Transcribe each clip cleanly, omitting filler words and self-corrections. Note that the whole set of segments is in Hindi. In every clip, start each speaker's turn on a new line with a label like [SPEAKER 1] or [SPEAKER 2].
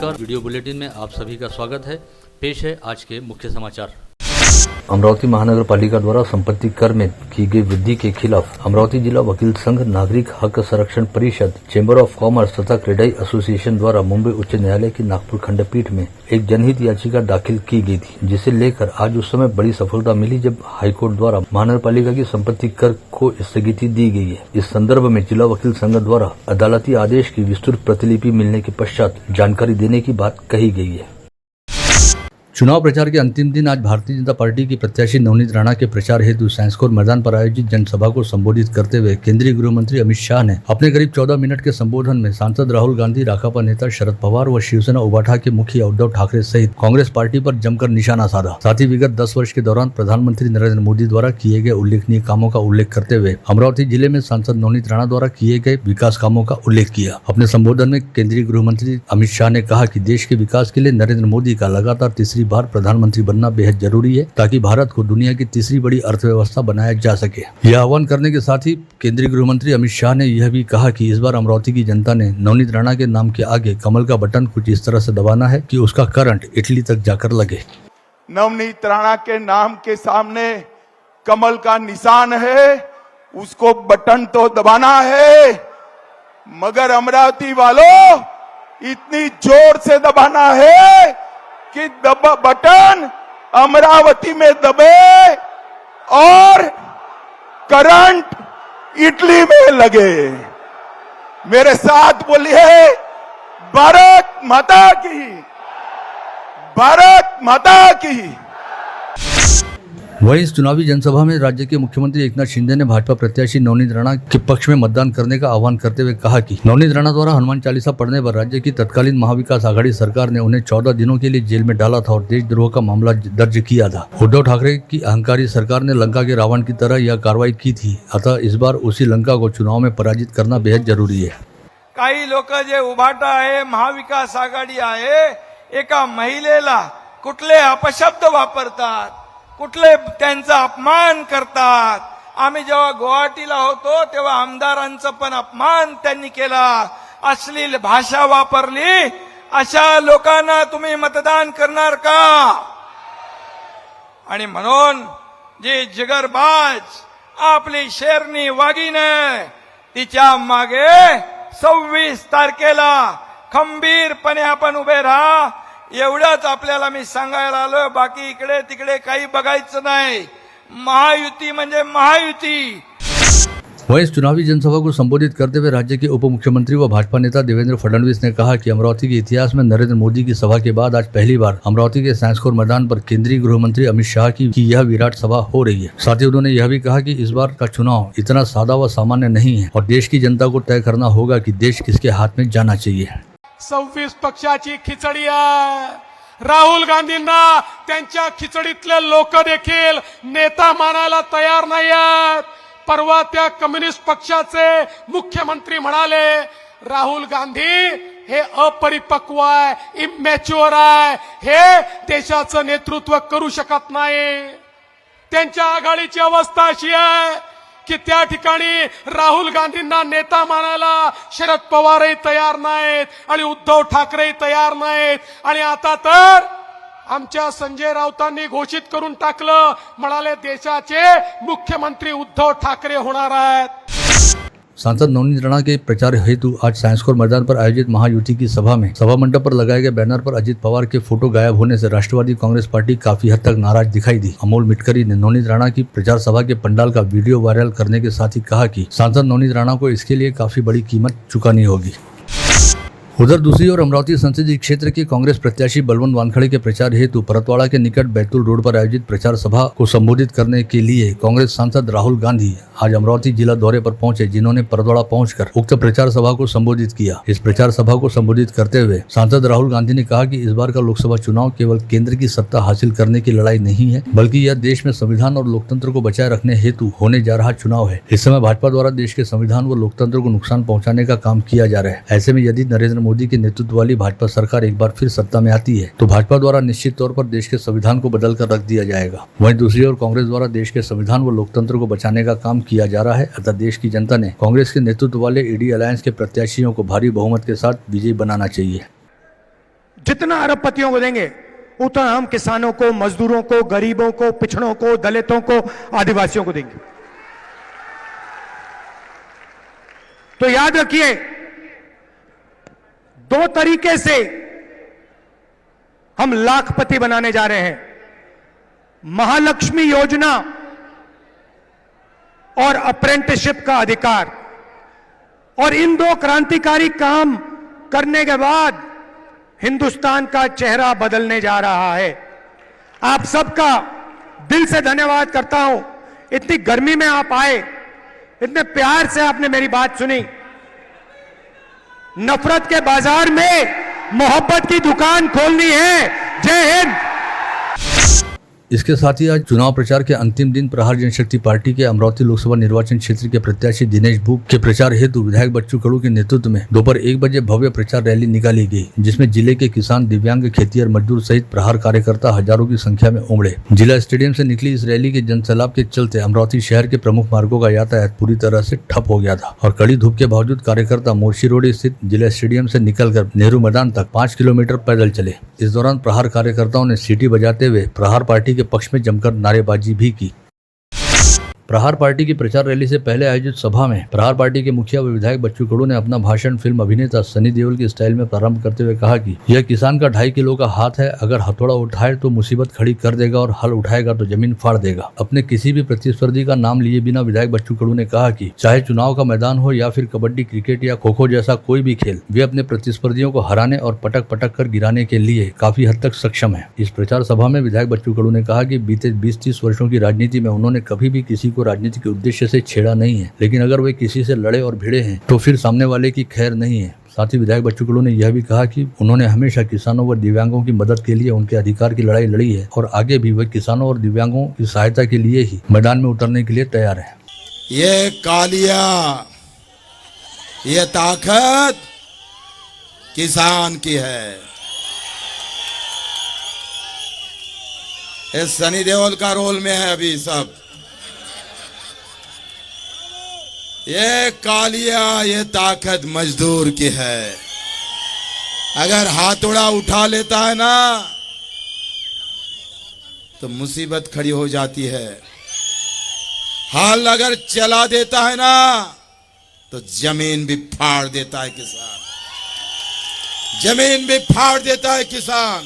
[SPEAKER 1] नमस्कार, वीडियो बुलेटिन में आप सभी का स्वागत है। पेश है आज के मुख्य समाचार।
[SPEAKER 2] अमरावती महानगर पालिका द्वारा संपत्ति कर में की गई वृद्धि के खिलाफ अमरावती जिला वकील संघ, नागरिक हक संरक्षण परिषद, चेंबर ऑफ कॉमर्स तथा क्रेडाई एसोसिएशन द्वारा मुंबई उच्च न्यायालय की नागपुर खंडपीठ में एक जनहित याचिका दाखिल की गई थी, जिसे लेकर आज उस समय बड़ी सफलता मिली जब हाईकोर्ट द्वारा महानगर पालिका की संपत्ति कर को स्थगिति दी गई है। इस संदर्भ में जिला वकील संघ द्वारा अदालती आदेश की विस्तृत प्रतिलिपि मिलने के पश्चात जानकारी देने की बात कही गई है। चुनाव प्रचार के अंतिम दिन आज भारतीय जनता पार्टी की प्रत्याशी नवनीत राणा के प्रचार हेतु साइंसकोर मैदान पर आयोजित जनसभा को संबोधित करते हुए केंद्रीय गृह मंत्री अमित शाह ने अपने करीब 14 मिनट के संबोधन में सांसद राहुल गांधी, राकापा नेता शरद पवार व शिवसेना उबाठा के मुखिया उद्धव ठाकरे सहित कांग्रेस पार्टी पर जमकर निशाना साधा। साथ ही विगत 10 वर्ष के दौरान प्रधानमंत्री नरेंद्र मोदी द्वारा किए गए उल्लेखनीय कामों का उल्लेख करते हुए अमरावती जिले में सांसद नवनीत राणा द्वारा किए गए विकास कामों का उल्लेख किया। अपने संबोधन में केंद्रीय गृह मंत्री अमित शाह ने कहा कि देश के विकास के लिए नरेंद्र मोदी का लगातार तीसरी बार प्रधानमंत्री बनना बेहद जरूरी है, ताकि भारत को दुनिया की तीसरी बड़ी अर्थव्यवस्था बनाया जा सके। यह आह्वान करने के साथ ही केंद्रीय गृह मंत्री अमित शाह ने यह भी कहा कि इस बार अमरावती की जनता ने नवनीत राणा के नाम के आगे कमल का बटन कुछ इस तरह से दबाना है कि उसका करंट इटली तक जाकर लगे।
[SPEAKER 3] नवनीत राणा के नाम के सामने कमल का निशान है, उसको बटन तो दबाना है, मगर अमरावती वालों इतनी जोर से दबाना है कि बटन अमरावती में दबे और करंट इटली में लगे। मेरे साथ बोलिए भारत माता की, भारत माता की।
[SPEAKER 2] वहीं इस चुनावी जनसभा में राज्य के मुख्यमंत्री एकनाथ शिंदे ने भाजपा प्रत्याशी नवनीत राणा के पक्ष में मतदान करने का आह्वान करते हुए कहा कि नवनीत राणा द्वारा हनुमान चालीसा पढ़ने पर राज्य की तत्कालीन महाविकास आघाड़ी सरकार ने उन्हें 14 दिनों के लिए जेल में डाला था और देशद्रोह का मामला दर्ज किया था। उद्धव ठाकरे की अहंकारी सरकार ने लंका के रावण की तरह यह कार्रवाई की थी, अतः इस बार उसी लंका को चुनाव में पराजित करना बेहद जरूरी है।
[SPEAKER 4] काही लोक जे उभाटा आहे, महाविकास आघाडी आहे, एका महिलेला कुठले अपशब्द वापरतात, कुठले त्यांचा अपमान करतात। आम्ही जेव्हा गुवाहाटीला होतो तेव्हा आमदारांचा पण अपमान त्यांनी केला, अश्लील भाषा वापरली। अशा लोकांना तुम्ही मतदान करणार का? आणि म्हणून जी जिगरबाज आपली शेरनी वाघीने, तिच्या मागे 26 तारखेला खंबीरपणे आपण उभे राहा, एवढंच आपल्याला मी सांगायला आलोय। बाकी इकडे तिकडे काही बघायचं नाही। महायुती म्हणजे महायुती।
[SPEAKER 2] वहीं इस चुनावी जनसभा को संबोधित करते हुए राज्य के उप मुख्यमंत्री व भाजपा नेता देवेंद्र फडणवीस ने कहा कि अमरावती के इतिहास में नरेंद्र मोदी की सभा के बाद आज पहली बार अमरावती के साइंसकोर मैदान पर केंद्रीय गृह मंत्री अमित शाह की यह विराट सभा हो रही है। साथ ही उन्होंने यह भी कहा कि इस बार का चुनाव इतना सादा व सामान्य नहीं है और देश की जनता को तय करना होगा कि देश किसके हाथ में जाना चाहिए।
[SPEAKER 5] 26 पक्षाची खिचडी आहे। राहुल गांधींना त्यांच्या खिचडीतले लोक देखील नेता मानायला तयार नाही आहेत। परवा त्या कम्युनिस्ट पक्षाचे मुख्यमंत्री म्हणाले राहुल गांधी हे अपरिपक्व आहे, इमॅच्युअर आहे, हे देशाचं नेतृत्व करू शकत नाही। त्यांच्या आघाडीची अवस्था अशी आहे की त्या ठिकाणी राहुल गांधींना नेता मानायला शरद पवारही तयार नाहीत आणि उद्धव ठाकरेही तयार नाहीत। आणि आता तर आमच्या संजय राऊतांनी घोषित करून टाकलं, म्हणाले देशाचे मुख्यमंत्री उद्धव ठाकरे होणार आहेत।
[SPEAKER 2] सांसद नवनीत राणा के प्रचार हेतु आज साइंसकोर मैदान पर आयोजित महायुति की सभा में सभा मंडप पर लगाए गए बैनर पर अजित पवार के फोटो गायब होने से राष्ट्रवादी कांग्रेस पार्टी काफी हद तक नाराज दिखाई दी। अमोल मिटकरी ने नवनीत राणा की प्रचार सभा के पंडाल का वीडियो वायरल करने के साथ ही कहा कि सांसद नवनीत राणा को इसके लिए काफी बड़ी कीमत चुकानी होगी। उधर दूसरी ओर अमरावती संसदीय क्षेत्र के कांग्रेस प्रत्याशी बलवंत वानखड़े के प्रचार हेतु परतवाड़ा के निकट बैतूल रोड पर आयोजित प्रचार सभा को संबोधित करने के लिए कांग्रेस सांसद राहुल गांधी आज अमरावती जिला दौरे पर पहुंचे, जिन्होंने परतवाड़ा पहुंचकर उक्त प्रचार सभा को संबोधित किया। इस प्रचार सभा को संबोधित करते हुए सांसद राहुल गांधी ने कहा कि इस बार का लोकसभा चुनाव केवल केंद्र की सत्ता हासिल करने की लड़ाई नहीं है, बल्कि यह देश में संविधान और लोकतंत्र को बचाए रखने हेतु होने जा रहा चुनाव है। इस समय भाजपा द्वारा देश के संविधान व लोकतंत्र को नुकसान पहुंचाने का काम किया जा रहा है। ऐसे में यदि नरेंद्र मोदी के नेतृत्व वाली भाजपा सरकार एक बार फिर सत्ता में आती है तो भाजपा द्वारा निश्चित तौर पर देश के संविधान को बदल कर रख दिया जाएगा। वहीं दूसरी ओर कांग्रेस द्वारा देश के संविधान व लोकतंत्र को बचाने का काम किया जा रहा है। अतः देश की जनता ने कांग्रेस के नेतृत्व वाले ईडी अलायंस के प्रत्याशियों को भारी बहुमत के साथ विजयी बनाना चाहिए।
[SPEAKER 6] जितना अरबपतियों को देंगे उतना हम किसानों को, मजदूरों को, गरीबों को, पिछड़ों को, दलितों को, आदिवासियों को देंगे। तो याद रखिए, दो तरीके से हम लाखपति बनाने जा रहे हैं, महालक्ष्मी योजना और अप्रेंटिसशिप का अधिकार। और इन दो क्रांतिकारी काम करने के बाद हिंदुस्तान का चेहरा बदलने जा रहा है। आप सबका दिल से धन्यवाद करता हूं, इतनी गर्मी में आप आए, इतने प्यार से आपने मेरी बात सुनी। नफरत के बाजार में मोहब्बत की दुकान खोलनी है। जय हिंद।
[SPEAKER 2] इसके साथ ही आज चुनाव प्रचार के अंतिम दिन प्रहार जनशक्ति पार्टी के अमरावती लोकसभा निर्वाचन क्षेत्र के प्रत्याशी दिनेश भूप के प्रचार हेतु विधायक बच्चू कडू के नेतृत्व में दोपहर 1 बजे भव्य प्रचार रैली निकाली गई, जिसमें जिले के किसान, दिव्यांग, खेतिहर मजदूर सहित प्रहार कार्यकर्ता हजारों की संख्या में उमड़े। जिला स्टेडियम से निकली इस रैली के जनसैलाब के चलते अमरावती शहर के प्रमुख मार्गों का यातायात पूरी तरह से ठप हो गया था और कड़ी धूप के बावजूद कार्यकर्ता मोर्शी रोड स्थित जिला स्टेडियम से निकलकर नेहरू मैदान तक 5 किलोमीटर पैदल चले। इस दौरान प्रहार कार्यकर्ताओं ने सीटी बजाते हुए प्रहार पार्टी के पक्ष में जमकर नारेबाजी भी की। प्रहार पार्टी की प्रचार रैली से पहले आयोजित सभा में प्रहार पार्टी के मुखिया व विधायक बच्चू कडू ने अपना भाषण फिल्म अभिनेता सनी देओल की स्टाइल में प्रारंभ करते हुए कहा कि यह किसान का 2.5 किलो का हाथ है, अगर हथौड़ा उठाए तो मुसीबत खड़ी कर देगा और हल उठाएगा तो जमीन फाड़ देगा। अपने किसी भी प्रतिस्पर्धी का नाम लिए बिना विधायक बच्चू कडू ने कहा कि चाहे चुनाव का मैदान हो या फिर कबड्डी, क्रिकेट या खो खो जैसा कोई भी खेल, वे अपने प्रतिस्पर्धियों को हराने और पटक पटक कर गिराने के लिए काफी हद तक सक्षम है। इस प्रचार सभा में विधायक बच्चू कडू ने कहा कि बीते 20-30 वर्षों की राजनीति में उन्होंने कभी भी किसी को राजनीति के उद्देश्य से छेड़ा नहीं है, लेकिन अगर वे किसी से लड़े और भिड़े हैं तो फिर सामने वाले की खैर नहीं है। साथ ही विधायक बच्चू कडू ने यह भी कहा कि उन्होंने हमेशा किसानों व दिव्यांगों की मदद के लिए उनके अधिकार की लड़ाई लड़ी है और आगे भी वे किसानों और दिव्यांगों की सहायता के लिए ही मैदान में उतरने के लिए तैयार है।
[SPEAKER 3] ये कालिया, ये ताकत किसान की है। इस सनी देओल का रोल में है अभी सब। ये कालिया, ये ताकत मजदूर की है। अगर हाथोड़ा उठा लेता है ना तो मुसीबत खड़ी हो जाती है। हाल अगर चला देता है ना तो जमीन भी फाड़ देता है किसान, जमीन भी फाड़ देता है किसान।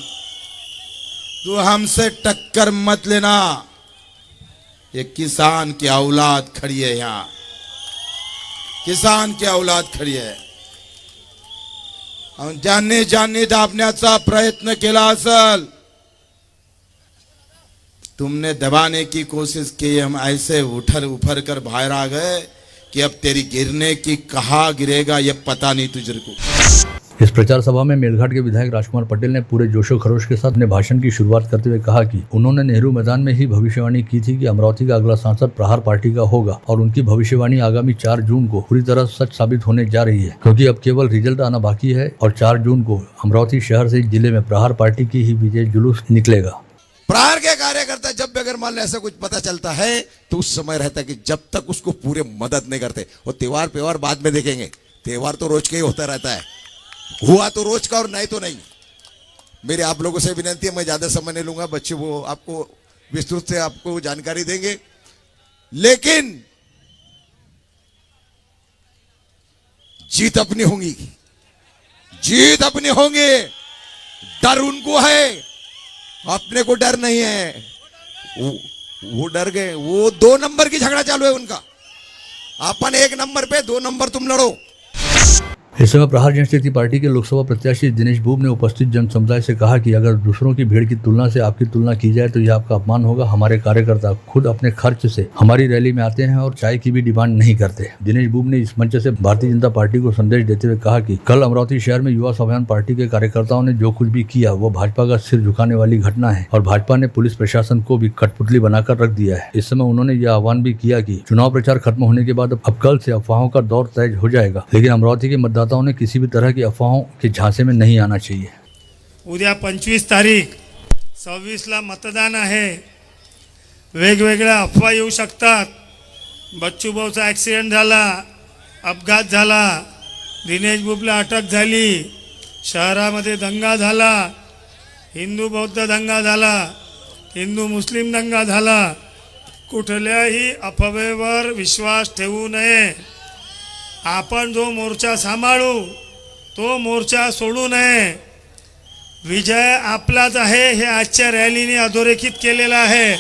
[SPEAKER 3] तू हमसे टक्कर मत लेना, ये किसान की औलाद खड़ी है, यहाँ किसान की औलाद खड़ी है। जानने दाबण्याचा प्रयत्न केला असल, तुमने दबाने की कोशिश की, हम ऐसे उफर कर बाहर आ गए कि अब तेरी गिरने की कहाँ गिरेगा ये पता नहीं तुझे को।
[SPEAKER 2] इस प्रचार सभा में मेलघाट के विधायक राजकुमार पटेल ने पूरे जोशो खरोश के साथ अपने भाषण की शुरुआत करते हुए कहा कि उन्होंने नेहरू मैदान में ही भविष्यवाणी की थी कि अमरावती का अगला सांसद प्रहार पार्टी का होगा और उनकी भविष्यवाणी आगामी 4 जून को पूरी तरह सच साबित होने जा रही है, क्योंकि अब केवल रिजल्ट आना बाकी है और 4 जून को अमरावती शहर से जिले में प्रहार पार्टी की ही विजय जुलूस निकलेगा।
[SPEAKER 3] प्रहार के कार्यकर्ता जब भी अगर मान लो ऐसा कुछ पता चलता है तो उस समय रहता है कि जब तक उसको पूरे मदद नहीं करते, वो त्योहार बाद में देखेंगे, त्योहार तो रोज का ही होता रहता है, हुआ तो रोज का और नहीं तो नहीं। मेरे आप लोगों से विनती है, मैं ज्यादा समय नहीं लूंगा, बच्चे वो आपको विस्तृत से आपको जानकारी देंगे, लेकिन जीत अपनी होंगी, जीत अपनी होंगी। डर उनको है, अपने को डर नहीं है। वो डर गए, वो 2 नंबर की झगड़ा चालू है उनका। अपन 1 नंबर पे, 2 नंबर तुम लड़ो।
[SPEAKER 2] इस समय प्रहार जनशक्ति पार्टी के लोकसभा प्रत्याशी दिनेश भूप ने उपस्थित जन समुदाय से कहा कि अगर दूसरों की भीड़ की तुलना से आपकी तुलना की जाए तो यह आपका अपमान होगा। हमारे कार्यकर्ता खुद अपने खर्च से हमारी रैली में आते हैं और चाय की भी डिमांड नहीं करते। दिनेश भूप ने इस मंच से भारतीय जनता पार्टी को संदेश देते हुए कहा कि कल अमरावती शहर में युवा स्वाभिमान पार्टी के कार्यकर्ताओं ने जो कुछ भी किया वो भाजपा का सिर झुकाने वाली घटना है और भाजपा ने पुलिस प्रशासन को भी कठपुतली बनाकर रख दिया है। इस समय उन्होंने यह आह्वान भी किया कि चुनाव प्रचार खत्म होने के बाद अब कल से अफवाहों का दौर तेज हो जाएगा, लेकिन अमरावती के मतदाताओं ने किसी भी तरह की अफवाहों के झांसे में नहीं आना चाहिए।
[SPEAKER 7] उद्या 25 तारीख 26ला मतदान आहे। वेगवेगळ्या अफवा येऊ शकतात। बच्चू भाऊचा ॲक्सिडेंट झाला, अपघात झाला, दिनेश भूपला अटक झाली, शहरामध्ये दंगा झाला, हिंदू बौद्ध दंगा झाला, हिंदू मुस्लिम दंगा झाला. कुठल्याही अफवेवर विश्वास ठेवू नये. आपण जो मोर्चा सांभाळू तो मोर्चा सोडू नये. विजय आपलाच आहे हे आजच्या रॅलीने अधोरेखित केलेलं आहे.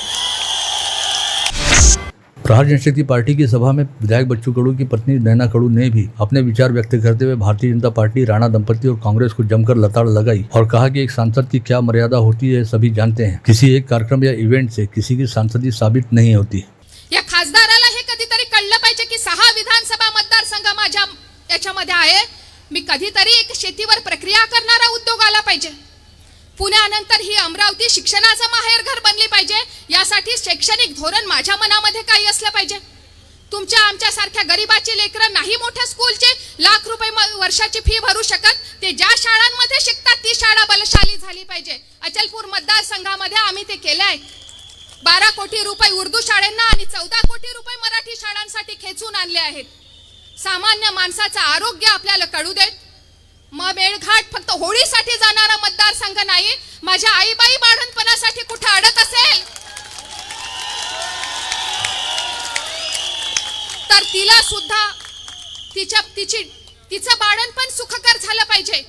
[SPEAKER 2] प्रहार जनशक्ति पार्टी की सभा में विधायक बच्चू कडू की पत्नी नैना कडू ने भी अपने विचार व्यक्त करते हुए भारतीय जनता पार्टी, राणा दंपति और कांग्रेस को जमकर लताड़ लगाई और कहा कि एक सांसद की क्या मर्यादा होती है सभी जानते हैं. किसी एक कार्यक्रम या इवेंट से किसी की सांसदी साबित नहीं होती.
[SPEAKER 8] या खासदाराला हे कधीतरी कळलं पाहिजे की 6 विधानसभा मतदारसंघ माझ्या याच्यामध्ये आहे. मी कधीतरी एक शेतीवर प्रक्रिया करणारा उद्योग आला पाहिजे. पुण्यानंतर ही अमरावती शिक्षणाचं माहेरघर बनली पाहिजे. यासाठी शैक्षणिक धोरण माझ्या मनामध्ये काही असलं पाहिजे. तुमच्या आमच्यासारख्या गरीबाची लेकरं नाही मोठ्या स्कूलचे लाख रुपये वर्षाची फी भरू शकत. ते ज्या शाळांमध्ये शिकतात ती शाळा बलशाली झाली पाहिजे. अचलपूर मतदारसंघामध्ये आम्ही ते केलंय. 12 कोटी रुपये उर्दू शाळांना आणि 14 कोटी रुपये मराठी शाळांसाठी खेचून आणले आहेत. सामान्य माणसाचं आरोग्य आपल्याला कळू देत. मेळघाट फक्त होळीसाठी जाणारा मतदारसंघ नाही. माझ्या आईबाई बाळणपणासाठी कुठे अडत असेल तर तिला सुद्धा तिचं बाळणपण सुखकर झालं पाहिजे.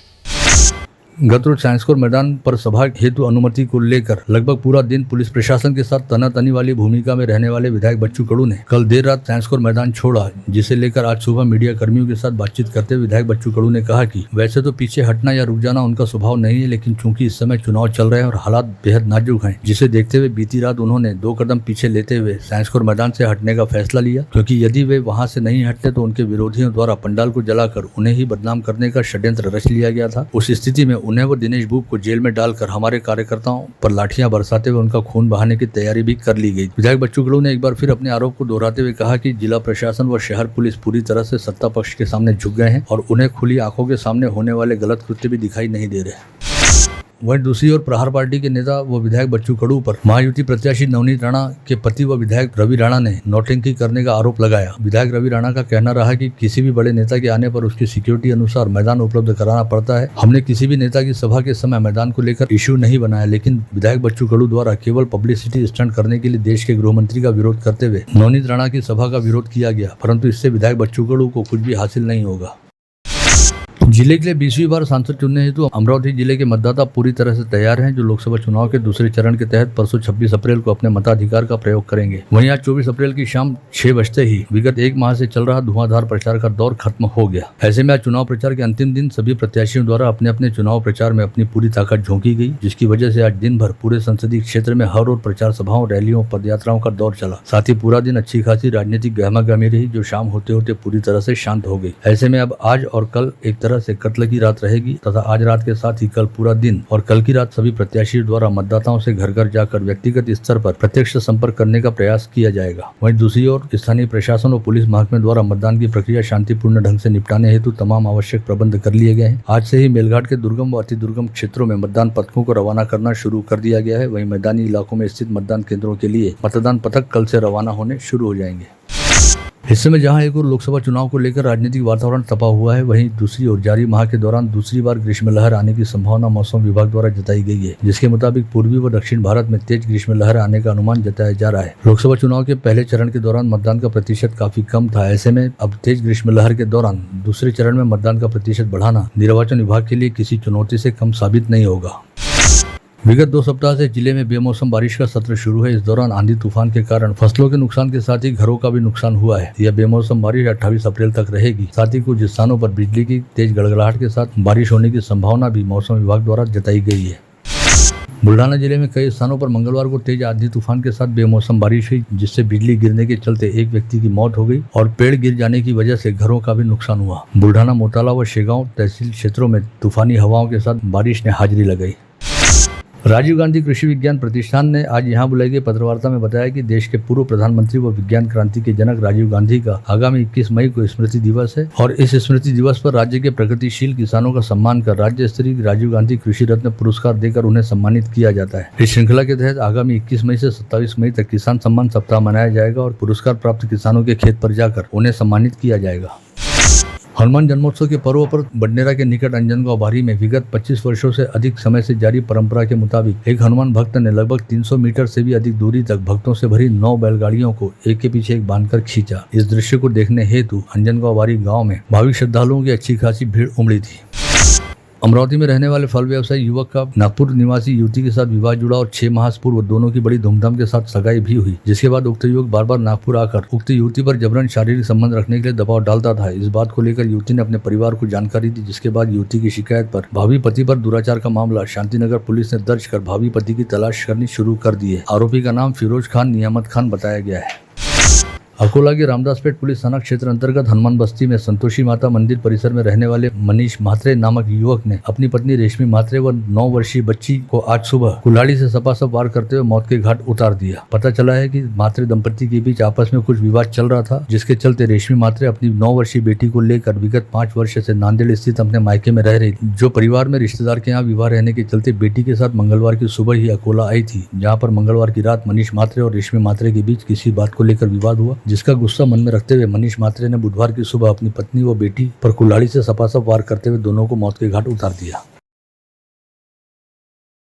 [SPEAKER 2] गत रोज साइंसकोर मैदान पर सभा हेतु अनुमति को लेकर लगभग पूरा दिन पुलिस प्रशासन के साथ तनातनी वाली भूमिका में रहने वाले विधायक बच्चू कडू ने कल देर रात साइंसकोर मैदान छोड़ा, जिसे लेकर आज सुबह मीडिया कर्मियों के साथ बातचीत करते हुए विधायक बच्चू कडू ने कहा कि वैसे तो पीछे हटना या रुक जाना उनका स्वभाव नहीं है, लेकिन चूंकि इस समय चुनाव चल रहे हैं और हालात बेहद नाजुक हैं, जिसे देखते हुए बीती रात उन्होंने 2 कदम पीछे लेते हुए साइंसकोर मैदान से हटने का फैसला लिया, क्योंकि यदि वे वहां से नहीं हटते तो उनके विरोधियों द्वारा पंडाल को जलाकर उन्हें ही बदनाम करने का षड्यंत्र रच लिया गया था. उस स्थिति में उन्हें व दिनेश बूब को जेल में डालकर हमारे कार्यकर्ताओं पर लाठियां बरसाते हुए उनका खून बहाने की तैयारी भी कर ली गई. विधायक बच्चू कडू ने एक बार फिर अपने आरोप को दोहराते हुए कहा कि जिला प्रशासन व शहर पुलिस पूरी तरह से सत्ता पक्ष के सामने झुक गए हैं और उन्हें खुली आंखों के सामने होने वाले गलत कृत्य भी दिखाई नहीं दे रहे. वहीं दूसरी ओर प्रहार पार्टी के नेता व विधायक बच्चू कडू पर महायुति प्रत्याशी नवनीत राणा के पति व विधायक रवि राणा ने नौटंकी करने का आरोप लगाया. विधायक रवि राणा का कहना रहा कि किसी भी बड़े नेता के आने पर उसकी सिक्योरिटी अनुसार मैदान उपलब्ध कराना पड़ता है. हमने किसी भी नेता की सभा के समय मैदान को लेकर इश्यू नहीं बनाया, लेकिन विधायक बच्चू कडू द्वारा केवल पब्लिसिटी स्टंट करने के लिए देश के गृह मंत्री का विरोध करते हुए नवनीत राणा की सभा का विरोध किया गया, परंतु इससे विधायक बच्चू कडू को कुछ भी हासिल नहीं होगा. जिले के लिए 20वीं बार सांसद चुनने हेतु अमरावती जिले के मतदाता पूरी तरह से तैयार हैं, जो लोकसभा चुनाव के दूसरे चरण के तहत परसों 26 अप्रैल को अपने मताधिकार का प्रयोग करेंगे. वहीं आज 24 अप्रैल की शाम 6 बजते ही विगत 1 माह से चल रहा धुआंधार प्रचार का दौर खत्म हो गया. ऐसे में आज चुनाव प्रचार के अंतिम दिन सभी प्रत्याशियों द्वारा अपने अपने चुनाव प्रचार में अपनी पूरी ताकत झोंकी गई, जिसकी वजह से आज दिन भर पूरे संसदीय क्षेत्र में हर रोज प्रचार सभाओं, रैलियों, पदयात्राओं का दौर चला. साथ ही पूरा दिन अच्छी खासी राजनीतिक गहमागहमी रही, जो शाम होते होते पूरी तरह से शांत हो गई. ऐसे में अब आज और कल एक तरह से कत्ल की रात रहेगी तथा आज रात के साथ ही कल पूरा दिन और कल की रात सभी प्रत्याशियों द्वारा मतदाताओं से घर घर जाकर व्यक्तिगत स्तर पर प्रत्यक्ष संपर्क करने का प्रयास किया जाएगा. वहीं दूसरी ओर स्थानीय प्रशासन और पुलिस महकमे द्वारा मतदान की प्रक्रिया शांतिपूर्ण ढंग से निपटाने हेतु तमाम आवश्यक प्रबंध कर लिए गए हैं. आज से ही मेलघाट के दुर्गम व अति दुर्गम क्षेत्रों में मतदान पथकों को रवाना करना शुरू कर दिया गया है. वहीं मैदानी इलाकों में स्थित मतदान केंद्रों के लिए मतदान पथक कल से रवाना होने शुरू हो जाएंगे. इस समय जहां एक और लोकसभा चुनाव को लेकर राजनीतिक वातावरण तपा हुआ है, वहीं दूसरी ओर जारी माह के दौरान दूसरी बार ग्रीष्म लहर आने की संभावना मौसम विभाग द्वारा जताई गई है, जिसके मुताबिक पूर्वी व दक्षिण भारत में तेज ग्रीष्म लहर आने का अनुमान जताया जा रहा है. लोकसभा चुनाव के पहले चरण के दौरान मतदान का प्रतिशत काफी कम था. ऐसे में अब तेज ग्रीष्म लहर के दौरान दूसरे चरण में मतदान का प्रतिशत बढ़ाना निर्वाचन विभाग के लिए किसी चुनौती से कम साबित नहीं होगा. विगत 2 सप्ताह से जिले में बेमौसम बारिश का सत्र शुरू है. इस दौरान आंधी तूफान के कारण फसलों के नुकसान के साथ ही घरों का भी नुकसान हुआ है. यह बेमौसम बारिश 28 अप्रैल तक रहेगी. साथ ही कुछ स्थानों पर बिजली की तेज गड़गड़ाहट के साथ बारिश होने की संभावना भी मौसम विभाग द्वारा जताई गई है. बुल्ढाना जिले में कई स्थानों पर मंगलवार को तेज आंधी तूफान के साथ बेमौसम बारिश हुई, जिससे बिजली गिरने के चलते एक व्यक्ति की मौत हो गई और पेड़ गिर जाने की वजह से घरों का भी नुकसान हुआ. बुल्ढाना, मोताला व शेगांव तहसील क्षेत्रों में तूफानी हवाओं के साथ बारिश ने हाजिरी लगाई. राजीव गांधी कृषि विज्ञान प्रतिष्ठान ने आज यहां बुलाई गई पत्रवार्ता में बताया कि देश के पूर्व प्रधानमंत्री व विज्ञान क्रांति के जनक राजीव गांधी का आगामी 21 मई को स्मृति दिवस है और इस स्मृति दिवस पर राज्य के प्रगतिशील किसानों का सम्मान कर राज्य स्तरीय राजीव गांधी कृषि रत्न पुरस्कार देकर उन्हें सम्मानित किया जाता है. इस श्रृंखला के तहत आगामी 21 मई से 27 मई तक किसान सम्मान सप्ताह मनाया जाएगा और पुरस्कार प्राप्त किसानों के खेत पर जाकर उन्हें सम्मानित किया जाएगा. हनुमान जन्मोत्सव के पर्व पर बडनेरा के निकट अंजनगांव बारी में विगत 25 वर्षों से अधिक समय से जारी परंपरा के मुताबिक एक हनुमान भक्त ने लगभग 300 मीटर से भी अधिक दूरी तक भक्तों से भरी 9 बैलगाड़ियों को एक के पीछे एक बांधकर खींचा। इस दृश्य को देखने हेतु अंजनगांव बारी गाँव में भाविक श्रद्धालुओं की अच्छी खासी भीड़ उमड़ी थी। अमरावती में रहने वाले फल व्यवसायी युवक का नागपुर निवासी युवती के साथ विवाह जुड़ा और 6 माह पूर्व दोनों की बड़ी धूमधाम के साथ सगाई भी हुई, जिसके बाद उक्त युवक बार बार नागपुर आकर उक्त युवती पर जबरन शारीरिक संबंध रखने के लिए दबाव डालता था। इस बात को लेकर युवती ने अपने परिवार को जानकारी दी, जिसके बाद युवती की शिकायत पर भावी पति पर दुराचार का मामला शांतिनगर पुलिस ने दर्ज कर भावी पति की तलाश करनी शुरू कर दी है। आरोपी का नाम फिरोज खान नियामत खान बताया गया है। अकोला के रामदासपेट पुलिस थाना क्षेत्र अंतर्गत हनुमान बस्ती में संतोषी माता मंदिर परिसर में रहने वाले मनीष म्हात्रे नामक युवक ने अपनी पत्नी रेशमी म्हात्रे व 9 वर्षीय बच्ची को आज सुबह कुल्हाड़ी से सपासप वार करते हुए मौत के घाट उतार दिया। पता चला है कि म्हात्रे दंपति के बीच आपस में कुछ विवाद चल रहा था, जिसके चलते रेशमी म्हात्रे अपनी 9 वर्षीय बेटी को लेकर विगत 5 वर्ष से नांदेड़ स्थित अपने मायके में रह रही थी, जो परिवार में रिश्तेदार के यहाँ विवाह रहने के चलते बेटी के साथ मंगलवार की सुबह ही अकोला आई थी, जहाँ पर मंगलवार की रात मनीष म्हात्रे और रेशमी म्हात्रे के बीच किसी बात को लेकर विवाद हुआ, जिसका गुस्सा मन में रखते हुए मनीष म्हात्रे ने बुधवार की सुबह अपनी पत्नी व बेटी पर कुल्हाड़ी से सपासप वार करते हुए दोनों को मौत के घाट उतार दिया।